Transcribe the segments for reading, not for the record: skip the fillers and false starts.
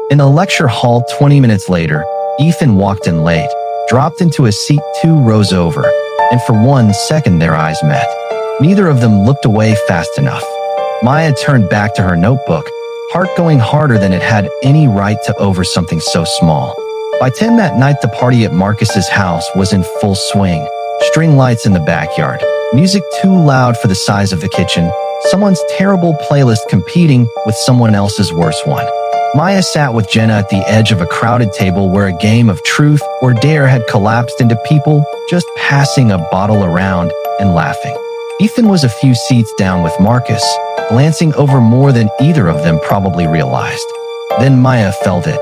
In the lecture hall 20 minutes later, Ethan walked in late, dropped into a seat 2 rows over, and for 1 second their eyes met. Neither of them looked away fast enough. Maya turned back to her notebook, heart going harder than it had any right to over something so small. By 10 that night, the party at Marcus's house was in full swing. String lights in the backyard, music too loud for the size of the kitchen, someone's terrible playlist competing with someone else's worst one. Maya sat with Jenna at the edge of a crowded table where a game of truth or dare had collapsed into people just passing a bottle around and laughing. Ethan was a few seats down with Marcus, glancing over more than either of them probably realized. Then Maya felt it.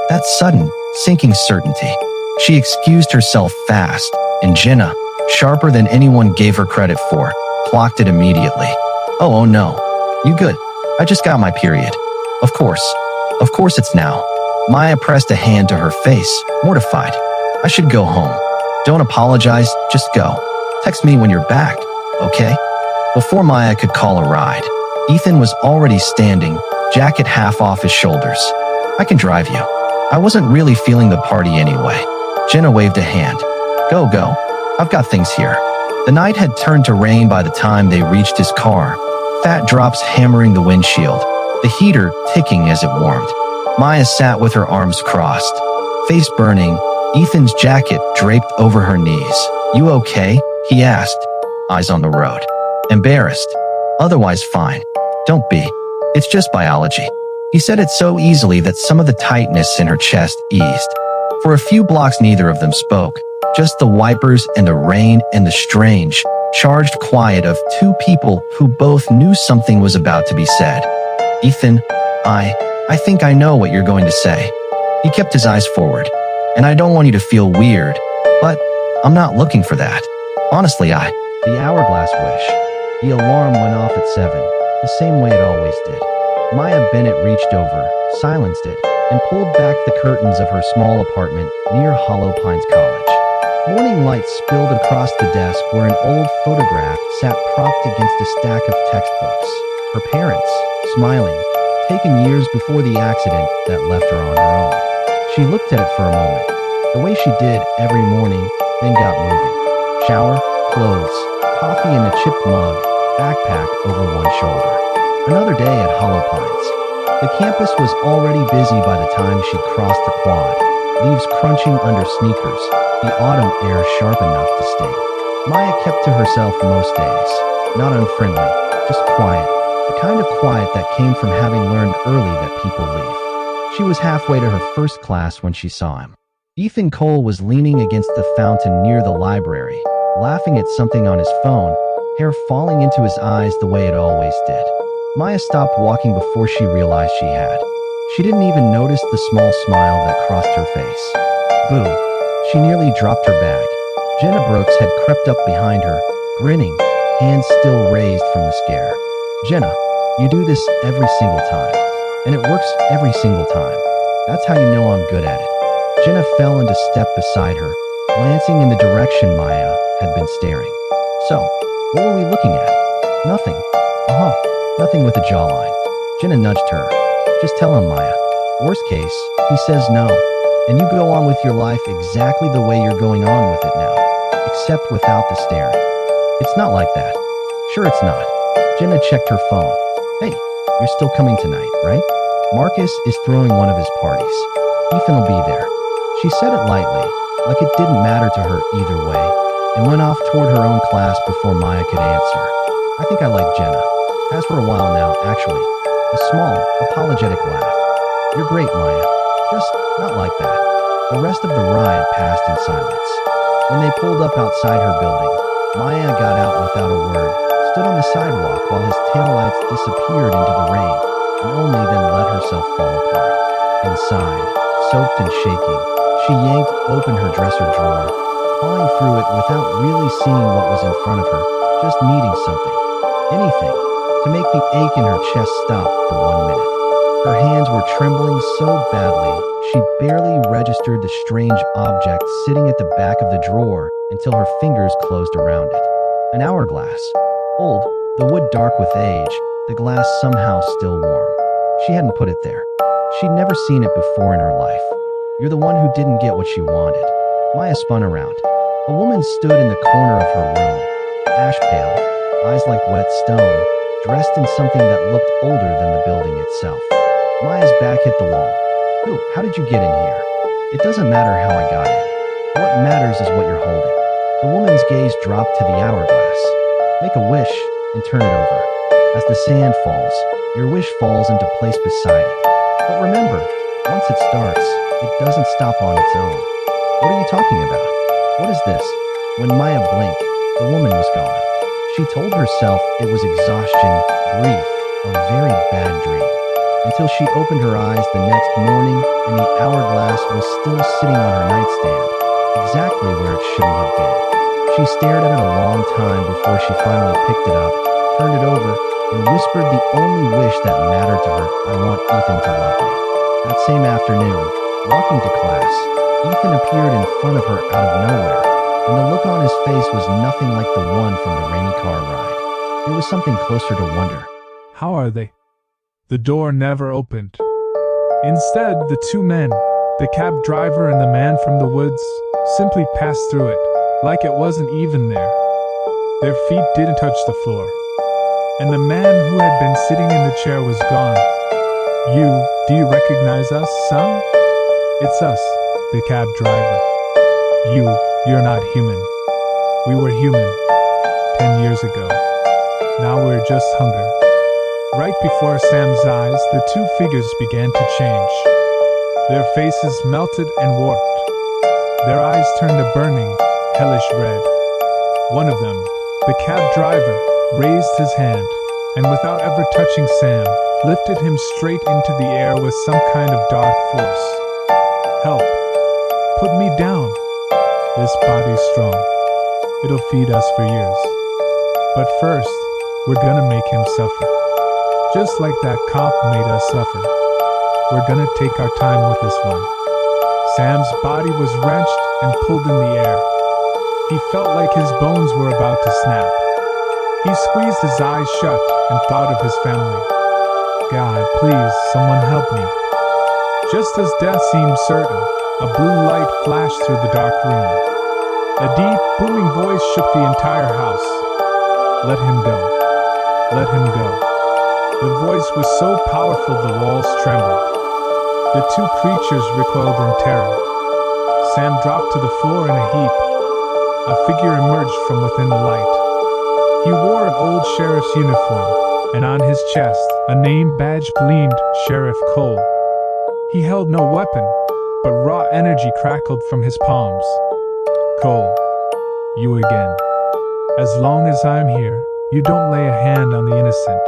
That sudden, sinking certainty. She excused herself fast, and Jenna, sharper than anyone gave her credit for, clocked it immediately. Oh no. You good? I just got my period. Of course it's now. Maya pressed a hand to her face, mortified. I should go home. Don't apologize, just go. Text me when you're back, okay? Before Maya could call a ride, Ethan was already standing, jacket half off his shoulders. I can drive you. I wasn't really feeling the party anyway. Jenna waved a hand. Go. I've got things here. The night had turned to rain by the time they reached his car, fat drops hammering the windshield, the heater ticking as it warmed. Maya sat with her arms crossed, face burning, Ethan's jacket draped over her knees. You okay? He asked, eyes on the road. Embarrassed. Otherwise fine. Don't be. It's just biology. He said it so easily that some of the tightness in her chest eased. For a few blocks neither of them spoke, just the wipers and the rain and the strange, charged quiet of two people who both knew something was about to be said. Ethan, I think I know what you're going to say. He kept his eyes forward. And I don't want you to feel weird, but I'm not looking for that. Honestly, The hourglass wish. The alarm went off at 7, the same way it always did. Maya Bennett reached over, silenced it, and pulled back the curtains of her small apartment near Hollow Pines College. Morning light spilled across the desk where an old photograph sat propped against a stack of textbooks. Her parents, smiling, taken years before the accident that left her on her own. She looked at it for a moment, the way she did every morning, then got moving. Shower, clothes, coffee in a chipped mug, backpack over one shoulder. Another day at Hollow Pines. The campus was already busy by the time she crossed the quad, leaves crunching under sneakers, the autumn air sharp enough to sting. Maya kept to herself most days, not unfriendly, just quiet, the kind of quiet that came from having learned early that people leave. She was halfway to her first class when she saw him. Ethan Cole was leaning against the fountain near the library, laughing at something on his phone, hair falling into his eyes the way it always did. Maya stopped walking before she realized she had. She didn't even notice the small smile that crossed her face. Boo. She nearly dropped her bag. Jenna Brooks had crept up behind her, grinning, hands still raised from the scare. Jenna, you do this every single time. And it works every single time. That's how you know I'm good at it. Jenna fell into step beside her, glancing in the direction Maya had been staring. So, what were we looking at? Nothing. Nothing with a jawline. Jenna nudged her. Just tell him, Maya. Worst case, he says no, and you go on with your life exactly the way you're going on with it now, except without the staring. It's not like that. Sure it's not. Jenna checked her phone. Hey, you're still coming tonight, right? Marcus is throwing one of his parties. Ethan will be there. She said it lightly, like it didn't matter to her either way, and went off toward her own class before Maya could answer. I think I like Jenna. Has for a while now, actually. A small, apologetic laugh. You're great, Maya. Just not like that. The rest of the ride passed in silence. When they pulled up outside her building, Maya got out without a word, stood on the sidewalk while his taillights disappeared into the rain, and only then let herself fall apart. Inside, soaked and shaking, she yanked open her dresser drawer, pawing through it without really seeing what was in front of her, just needing something. Anything. To make the ache in her chest stop for 1 minute. Her hands were trembling so badly, she barely registered the strange object sitting at the back of the drawer until her fingers closed around it. An hourglass. Old, the wood dark with age, the glass somehow still warm. She hadn't put it there. She'd never seen it before in her life. You're the one who didn't get what she wanted. Maya spun around. A woman stood in the corner of her room, ash pale, eyes like wet stone, dressed in something that looked older than the building itself. Maya's back hit the wall. Who? How did you get in here? It doesn't matter how I got in. What matters is what you're holding. The woman's gaze dropped to the hourglass. Make a wish and turn it over. As the sand falls, your wish falls into place beside it. But remember, once it starts, it doesn't stop on its own. What are you talking about? What is this? When Maya blinked, the woman was gone. She told herself it was exhaustion, grief, a very bad dream. Until she opened her eyes the next morning and the hourglass was still sitting on her nightstand, exactly where it shouldn't have been. She stared at it a long time before she finally picked it up, turned it over, and whispered the only wish that mattered to her: I want Ethan to love me. That same afternoon, walking to class, Ethan appeared in front of her out of nowhere, and the look on his face was nothing like the one from the rainy car ride. It was something closer to wonder. How are they? The door never opened. Instead, the two men, the cab driver and the man from the woods, simply passed through it, like it wasn't even there. Their feet didn't touch the floor. And the man who had been sitting in the chair was gone. Do you recognize us, son? It's us, the cab driver. You're not human. We were human 10 years ago. Now we're just hunger. Right before Sam's eyes, the two figures began to change. Their faces melted and warped. Their eyes turned a burning, hellish red. One of them, the cab driver, raised his hand, and without ever touching Sam, lifted him straight into the air with some kind of dark force. Help! Put me down! This body's strong. It'll feed us for years. But first, we're gonna make him suffer. Just like that cop made us suffer. We're gonna take our time with this one. Sam's body was wrenched and pulled in the air. He felt like his bones were about to snap. He squeezed his eyes shut and thought of his family. God, please, someone help me. Just as death seemed certain, a blue light flashed through the dark room. A deep, booming voice shook the entire house. Let him go. Let him go. The voice was so powerful the walls trembled. The two creatures recoiled in terror. Sam dropped to the floor in a heap. A figure emerged from within the light. He wore an old sheriff's uniform, and on his chest, a name badge gleamed, Sheriff Cole. He held no weapon, but raw energy crackled from his palms. Cole, you again. As long as I'm here, you don't lay a hand on the innocent.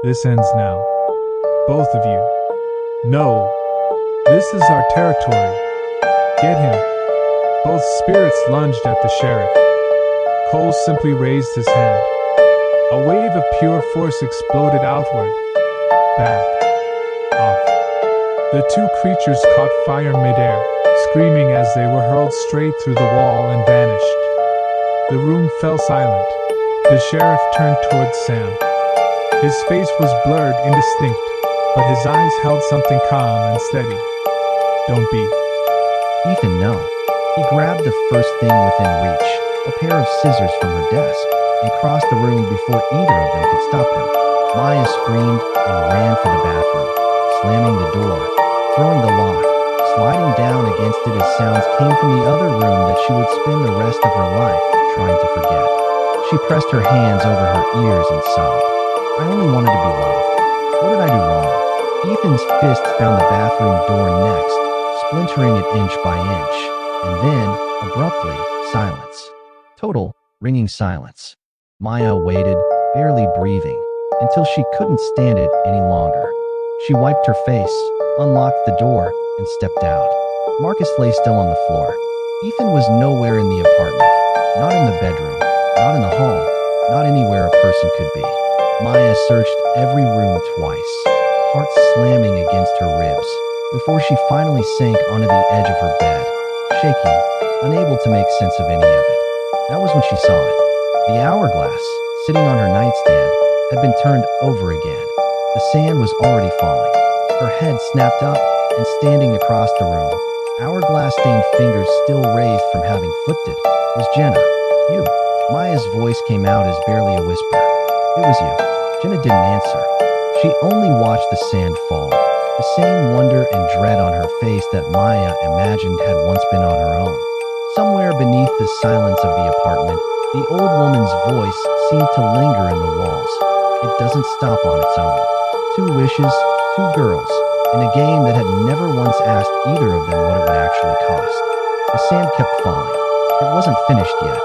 This ends now. Both of you. No. This is our territory. Get him. Both spirits lunged at the sheriff. Cole simply raised his hand. A wave of pure force exploded outward. Back. Off. The two creatures caught fire midair, screaming as they were hurled straight through the wall and vanished. The room fell silent. The sheriff turned towards Sam. His face was blurred, indistinct, but his eyes held something calm and steady. Don't be. Ethan, no. He grabbed the first thing within reach, a pair of scissors from her desk, and crossed the room before either of them could stop him. Maya screamed and ran for the bathroom, slamming the door, throwing the lock, sliding down against it as sounds came from the other room that she would spend the rest of her life trying to forget. She pressed her hands over her ears and sobbed. I only wanted to be loved. What did I do wrong? Ethan's fist found the bathroom door next, splintering it inch by inch, and then, abruptly, silence. Total, ringing silence. Maya waited, barely breathing, until she couldn't stand it any longer. She wiped her face, unlocked the door, and stepped out. Marcus lay still on the floor. Ethan was nowhere in the apartment, not in the bedroom, not in the hall, not anywhere a person could be. Maya searched every room twice, heart slamming against her ribs, before she finally sank onto the edge of her bed, shaking, unable to make sense of any of it. That was when she saw it. The hourglass, sitting on her nightstand, had been turned over again. The sand was already falling. Her head snapped up, and standing across the room, hourglass-stained fingers still raised from having flipped it, was Jenna. "You." Maya's voice came out as barely a whisper. "It was you." Jenna didn't answer. She only watched the sand fall, the same wonder and dread on her face that Maya imagined had once been on her own. Somewhere beneath the silence of the apartment, the old woman's voice seemed to linger in the walls. It doesn't stop on its own. 2 wishes, 2 girls, in a game that had never once asked either of them what it would actually cost. The sand kept falling. It wasn't finished yet.